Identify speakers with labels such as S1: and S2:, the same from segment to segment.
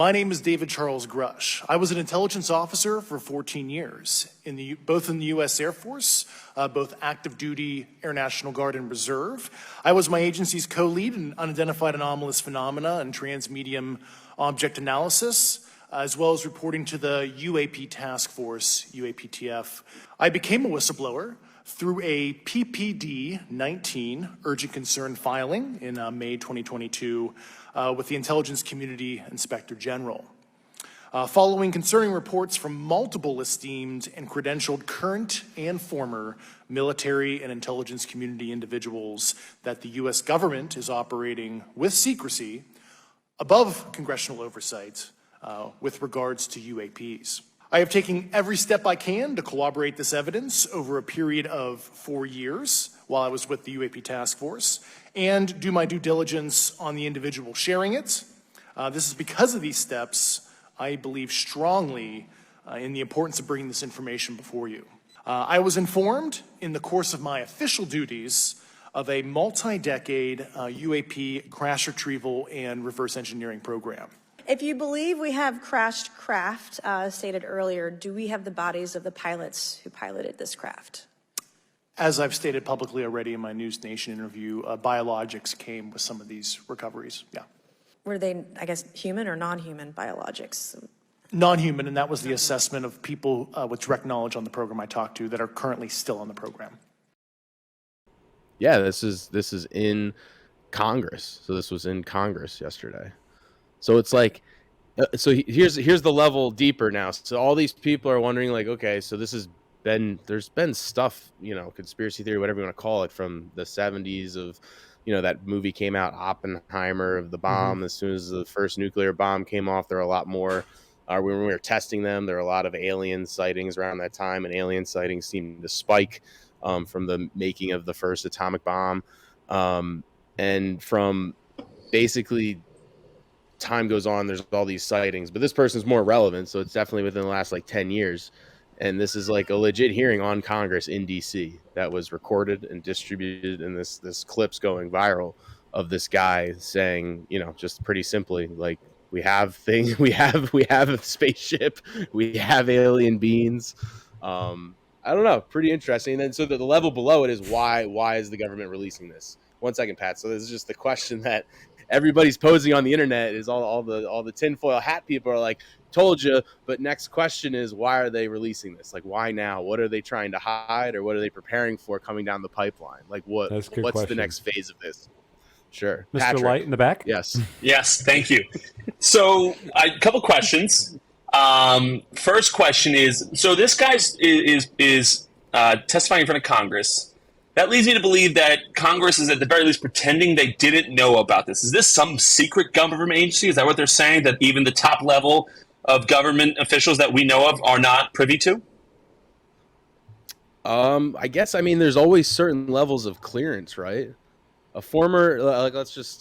S1: My name is David Charles Grush. I was an intelligence officer for 14 years, both in the U.S. Air Force, both active duty, Air National Guard, and Reserve. I was my agency's co-lead in unidentified anomalous phenomena and transmedium object analysis, as well as reporting to the UAP Task Force, UAPTF. I became a whistleblower through a PPD-19 urgent concern filing in May 2022 with the Intelligence Community Inspector General. Following concerning reports from multiple esteemed and credentialed current and former military and intelligence community individuals that the U.S. government is operating with secrecy above congressional oversight with regards to UAPs. I have taken every step I can to corroborate this evidence over a period of 4 years while I was with the UAP Task Force and do my due diligence on the individual sharing it. This is because of these steps, I believe strongly in the importance of bringing this information before you. I was informed in the course of my official duties of a multi-decade UAP crash retrieval and reverse engineering program.
S2: If you believe we have crashed craft, stated earlier, do we have the bodies of the pilots who piloted this craft?
S1: As I've stated publicly already in my News Nation interview, biologics came with some of these recoveries, yeah.
S2: Were they, I guess, human or non-human biologics?
S1: Non-human, and that was the assessment of people with direct knowledge on the program I talked to that are currently still on the program.
S3: Yeah, this is in Congress. So this was in Congress yesterday. So it's like, so here's the level deeper now. So all these people are wondering, like, okay, so there's been stuff, conspiracy theory, whatever you want to call it, from the 70s of, that movie came out, Oppenheimer, of the bomb. Mm-hmm. As soon as the first nuclear bomb came off, there were a lot more. When we were testing them, there were a lot of alien sightings around that time, and alien sightings seemed to spike from the making of the first atomic bomb. And from basically time goes on, there's all these sightings, but this person's more relevant, so it's definitely within the last 10 years. And this is like a legit hearing on Congress in DC that was recorded and distributed, and this clip's going viral of this guy saying, just pretty simply, like, we have things, we have a spaceship, we have alien beings. I don't know, pretty interesting. And then so the level below it is why is the government releasing this? 1 second, Pat. So this is just the question that everybody's posing on the internet, is all the tinfoil hat people are like, told you. But next question is, why are they releasing this? Like, why now? What are they trying to hide, or what are they preparing for coming down the pipeline? Like, what's the next phase of this? Sure.
S4: Mr.
S3: Patrick.
S4: Light in the back?
S3: Yes.
S5: Yes, thank you. So a couple questions. First question is, so this guy is testifying in front of Congress. That leads me to believe that Congress is at the very least pretending they didn't know about this. Is this some secret government agency? Is that what they're saying, that even the top level of government officials that we know of are not privy to?
S3: I guess, there's always certain levels of clearance, right? A former,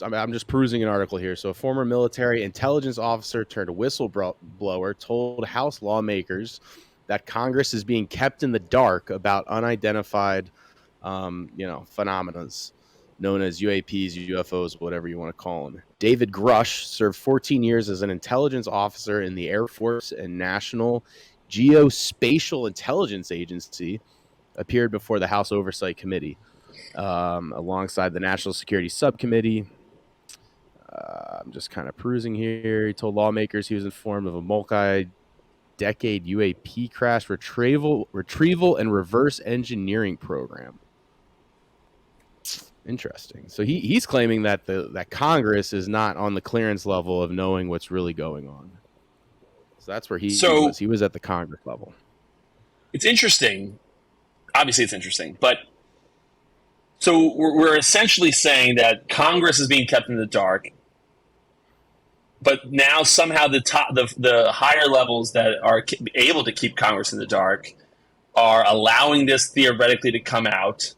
S3: I'm just perusing an article here. So a former military intelligence officer turned whistleblower told House lawmakers that Congress is being kept in the dark about unidentified phenomena known as UAPs, UFOs, whatever you want to call them. David Grush served 14 years as an intelligence officer in the Air Force and National Geospatial Intelligence Agency, appeared before the House Oversight Committee alongside the National Security Subcommittee. I'm just kind of perusing here. He told lawmakers he was informed of a multi-decade UAP crash retrieval and reverse engineering program. Interesting. So he's claiming that that Congress is not on the clearance level of knowing what's really going on. So that's where he was. He was at the Congress level.
S5: It's interesting. Obviously, it's interesting. But so we're essentially saying that Congress is being kept in the dark. But now somehow the higher levels that are able to keep Congress in the dark are allowing this theoretically to come out.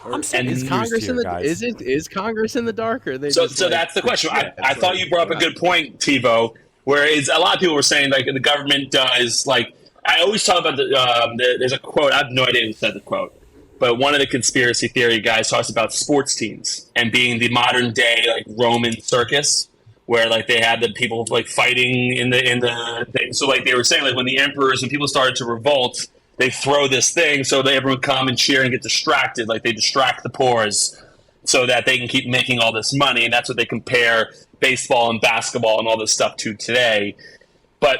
S3: Is Congress in the dark? Or
S5: so that's the question. I thought you brought up a good point, TiVo, where a lot of people were saying, like, the government does, like, I always talk about there's a quote. I have no idea who said the quote, but one of the conspiracy theory guys talks about sports teams and being the modern day, like, Roman circus, where like they had the people like fighting in the thing. So like they were saying, like when the emperors and people started to revolt, they throw this thing so that everyone come and cheer and get distracted. Like they distract the pores so that they can keep making all this money, and that's what they compare baseball and basketball and all this stuff to today. But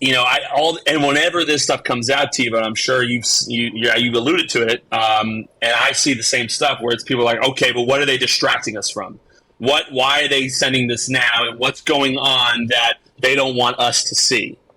S5: and whenever this stuff comes out to you, but I'm sure you've alluded to it, and I see the same stuff where it's people like, okay, but what are they distracting us from? Why are they sending this now, and what's going on that they don't want us to see?